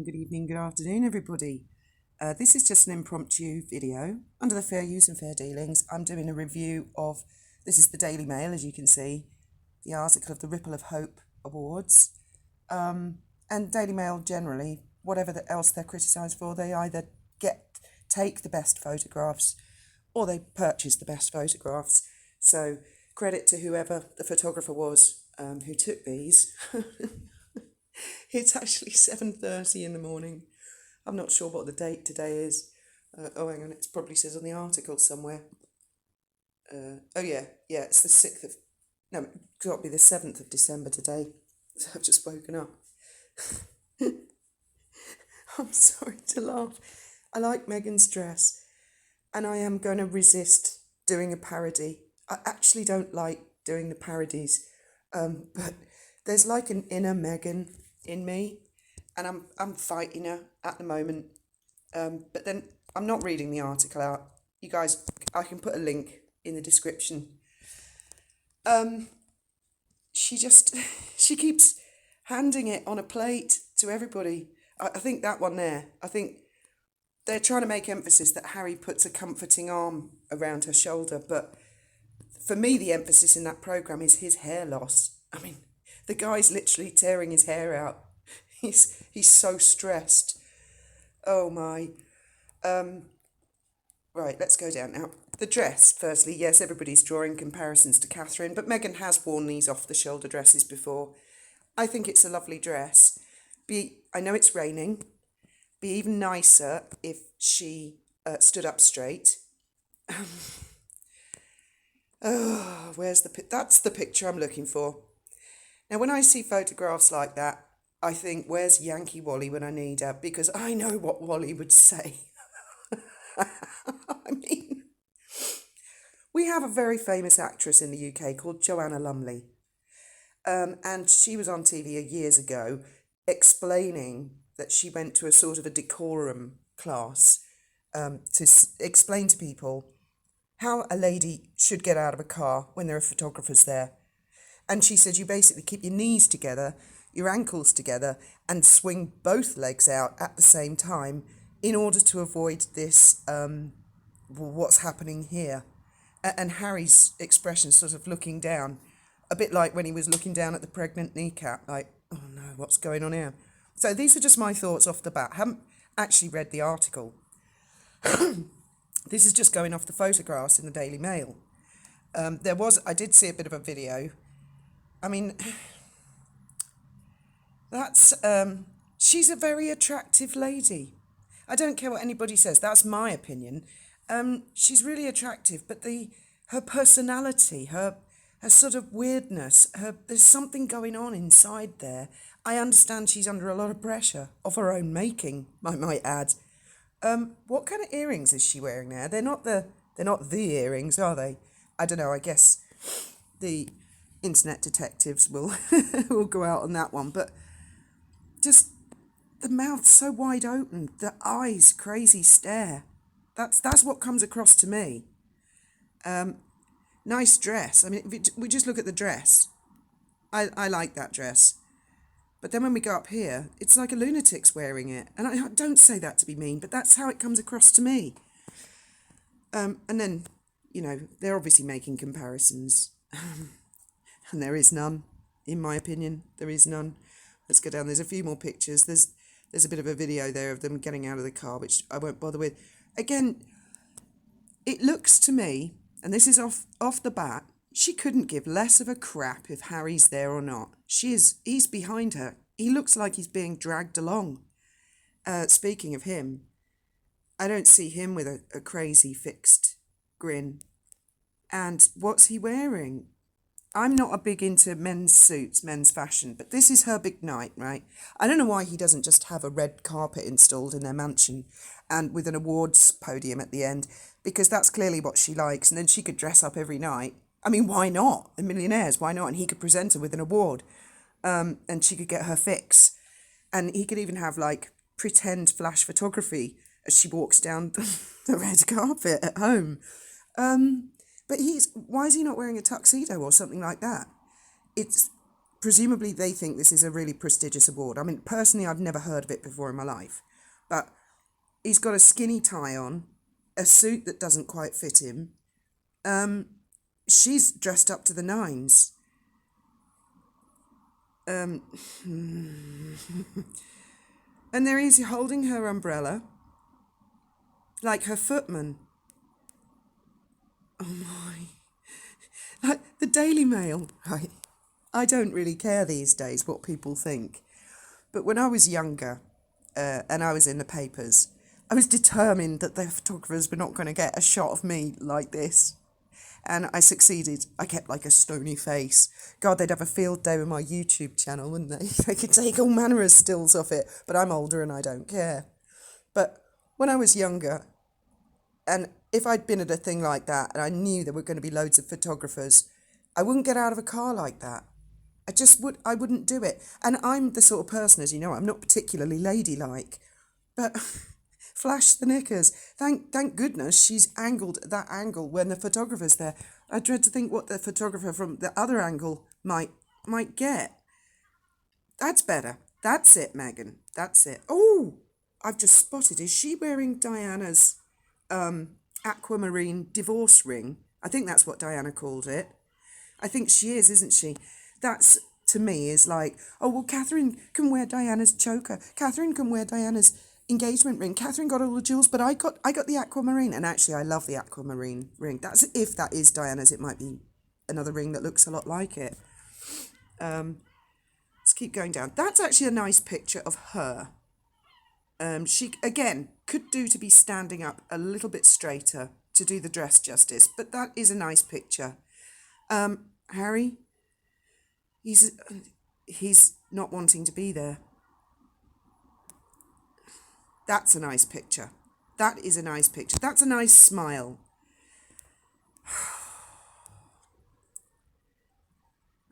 Good evening, good afternoon, everybody. This is just an impromptu video under the fair use and fair dealings. I'm doing a review of, this is the Daily Mail, as you can see, the article of the Ripple of Hope Awards. And Daily Mail generally, whatever else they're criticised for, they either take the best photographs or they purchase the best photographs. So credit to whoever the photographer was who took these. It's actually 7:30 in the morning. I'm not sure what the date today is. Hang on, it probably says on the article somewhere. It's the 6th of... No, it's got to be the 7th of December today. So I've just woken up. I'm sorry to laugh. I like Meghan's dress, and I am going to resist doing a parody. I actually don't like doing the parodies, but there's like an inner Meghan in me, and I'm fighting her at the moment. But then I'm not reading the article out. You guys, I can put a link in the description. She keeps handing it on a plate to everybody. I think that one there, I think they're trying to make emphasis that Harry puts a comforting arm around her shoulder, but for me, the emphasis in that programme is his hair loss. I mean, the guy's literally tearing his hair out. He's so stressed. Oh my. Right, let's go down now. The dress, firstly, yes, everybody's drawing comparisons to Catherine, but Meghan has worn these off-the-shoulder dresses before. I think it's a lovely dress. I know it's raining. Be even nicer if she stood up straight. That's the picture I'm looking for. Now, when I see photographs like that, I think, where's Yankee Wally when I need her? Because I know what Wally would say. I mean, we have a very famous actress in the UK called Joanna Lumley. And she was on TV years ago explaining that she went to a sort of a decorum class to explain to people how a lady should get out of a car when there are photographers there. And she said you basically keep your knees together, your ankles together, and swing both legs out at the same time in order to avoid this, what's happening here. And Harry's expression sort of looking down, a bit like when he was looking down at the pregnant kneecap, like, oh no, what's going on here? So these are just my thoughts off the bat. I haven't actually read the article. This is just going off the photographs in the Daily Mail. I did see a bit of a video. I mean, she's a very attractive lady. I don't care what anybody says, that's my opinion. She's really attractive, but her personality, her sort of weirdness, there's something going on inside there. I understand she's under a lot of pressure, of her own making, I might add. What kind of earrings is she wearing there? They're not the earrings, are they? I don't know, I guess the internet detectives will will go out on that one, but just the mouth so wide open, the eyes crazy stare. That's what comes across to me. Nice dress. I mean, if we just look at the dress, I like that dress. But then when we go up here, it's like a lunatic's wearing it. And I don't say that to be mean, but that's how it comes across to me. And then, they're obviously making comparisons. And there is none, in my opinion. There is none. Let's go down. There's a few more pictures. There's a bit of a video there of them getting out of the car, which I won't bother with. Again, it looks to me, and this is off the bat, she couldn't give less of a crap if Harry's there or not. He's behind her. He looks like he's being dragged along. Speaking of him, I don't see him with a crazy fixed grin. And what's he wearing? I'm not a big into men's suits, men's fashion, but this is her big night, right? I don't know why he doesn't just have a red carpet installed in their mansion and with an awards podium at the end, because that's clearly what she likes, and then she could dress up every night. I mean, why not? The millionaires, why not? And he could present her with an award, and she could get her fix. And he could even have, like, pretend flash photography as she walks down the red carpet at home. But why is he not wearing a tuxedo or something like that? It's presumably they think this is a really prestigious award. I mean, personally, I've never heard of it before in my life. But he's got a skinny tie on, a suit that doesn't quite fit him. She's dressed up to the nines. And there he is holding her umbrella, like her footman. Oh my. Like the Daily Mail, right? I don't really care these days what people think. But when I was younger, and I was in the papers, I was determined that the photographers were not going to get a shot of me like this. And I succeeded. I kept like a stony face. God, they'd have a field day with my YouTube channel, wouldn't they? They could take all manner of stills of it, but I'm older and I don't care. But when I was younger, and if I'd been at a thing like that and I knew there were going to be loads of photographers, I wouldn't get out of a car like that. I wouldn't do it. And I'm the sort of person, as you know, I'm not particularly ladylike, but flash the knickers. Thank goodness she's angled that angle when the photographer's there. I dread to think what the photographer from the other angle might get. That's better. That's it, Meghan. That's it. Oh, I've just spotted. Is she wearing Diana's aquamarine divorce ring? I think that's what Diana called it. I think she is, isn't she? That's, to me, is like, oh, well, Catherine can wear Diana's choker. Catherine can wear Diana's engagement ring. Catherine got all the jewels, but I got the aquamarine. And actually, I love the aquamarine ring. That's if that is Diana's. It might be another ring that looks a lot like it. Let's keep going down. That's actually a nice picture of her. She, again, could do to be standing up a little bit straighter to do the dress justice, but that is a nice picture. Harry, he's not wanting to be there. That's a nice picture. That is a nice picture. That's a nice smile.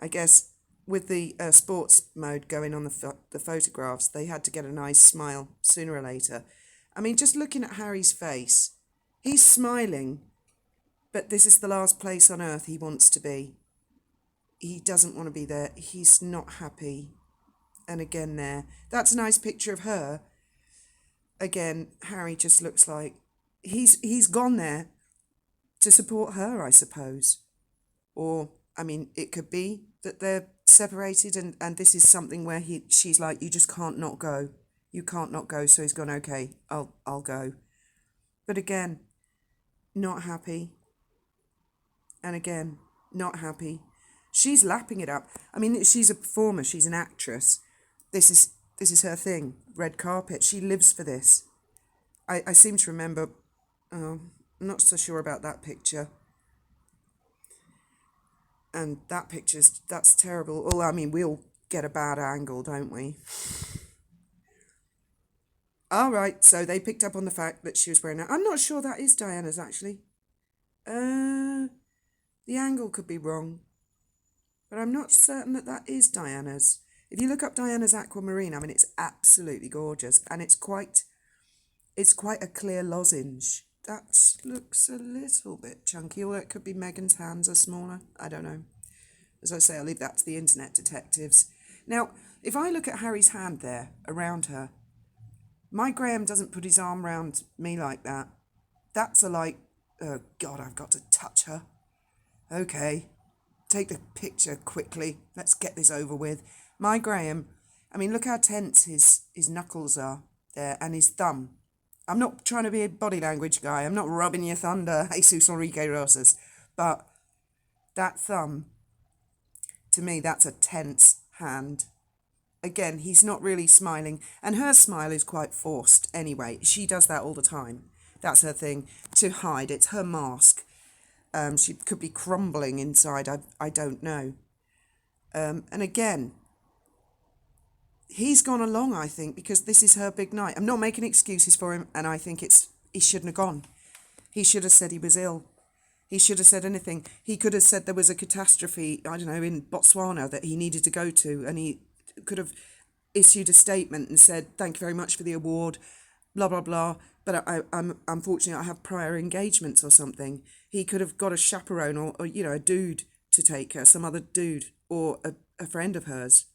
I guess with the sports mode going on the photographs, they had to get a nice smile sooner or later. I mean, just looking at Harry's face, he's smiling, but this is the last place on earth he wants to be. He doesn't want to be there. He's not happy. And again there. That's a nice picture of her. Again, Harry just looks like he's gone there to support her, I suppose. Or, I mean, it could be that they're separated and this is something where she's like, you just can't not go. You can't not go. So he's gone, okay, I'll go. But again, not happy. And again, not happy. She's lapping it up. I mean, she's a performer. She's an actress. This is her thing. Red carpet. She lives for this. I seem to remember. I'm not so sure about that picture. And that that's terrible. Oh, I mean, we all get a bad angle, don't we? All right. So they picked up on the fact that she was wearing that. I'm not sure that is Diana's actually. The angle could be wrong. But I'm not certain that is Diana's. If you look up Diana's aquamarine, I mean, it's absolutely gorgeous. And it's quite a clear lozenge. That looks a little bit chunky, or it could be Meghan's hands are smaller. I don't know. As I say, I'll leave that to the internet detectives. Now, if I look at Harry's hand there, around her, my Graham doesn't put his arm round me like that. That's oh God, I've got to touch her. Okay. Take the picture quickly. Let's get this over with. My Graham, I mean, look how tense his knuckles are there and his thumb. I'm not trying to be a body language guy. I'm not rubbing your thunder, Jesus Enrique Rosas. But that thumb, to me, that's a tense hand. Again, he's not really smiling. And her smile is quite forced anyway. She does that all the time. That's her thing, to hide. It's her mask. She could be crumbling inside. I don't know. And again, he's gone along, I think, because this is her big night. I'm not making excuses for him, and I think he shouldn't have gone. He should have said he was ill. He should have said anything. He could have said there was a catastrophe, I don't know, in Botswana that he needed to go to, and he could have issued a statement and said, thank you very much for the award, blah, blah, blah. But I'm unfortunately, I have prior engagements or something. He could have got a chaperone or a dude to take her, some other dude, or a friend of hers.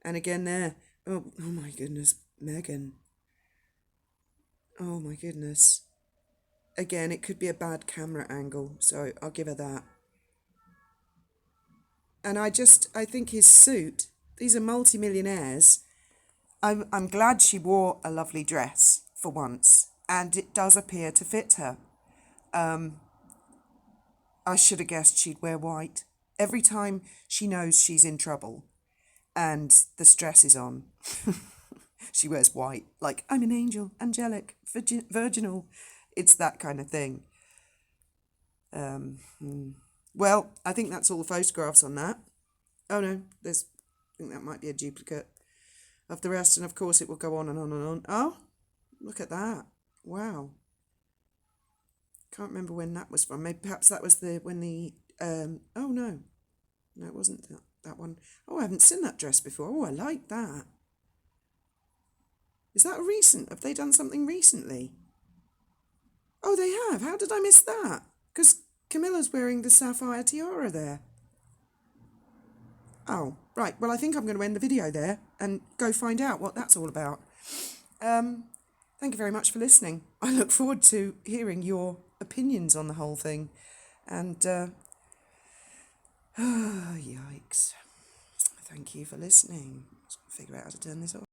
And again there, oh my goodness, Meghan. Oh my goodness. Again, it could be a bad camera angle, so I'll give her that. And I think his suit, these are multi-millionaires. I'm glad she wore a lovely dress for once, and it does appear to fit her. I should have guessed she'd wear white. Every time she knows she's in trouble and the stress is on, she wears white. Like, I'm an angel, angelic, virginal. It's that kind of thing. Well, I think that's all the photographs on that. Oh no, I think that might be a duplicate of the rest, and of course it will go on and on and on. Oh, look at that. Wow. Can't remember when that was from. Maybe perhaps that was oh no. No, it wasn't that one. Oh, I haven't seen that dress before. Oh, I like that. Is that recent? Have they done something recently? Oh, they have. How did I miss that? Because Camilla's wearing the sapphire tiara there. Oh, right. Well, I think I'm going to end the video there and go find out what that's all about. Thank you very much for listening. I look forward to hearing your opinions on the whole thing. And, yikes. Thank you for listening. Let's figure out how to turn this off.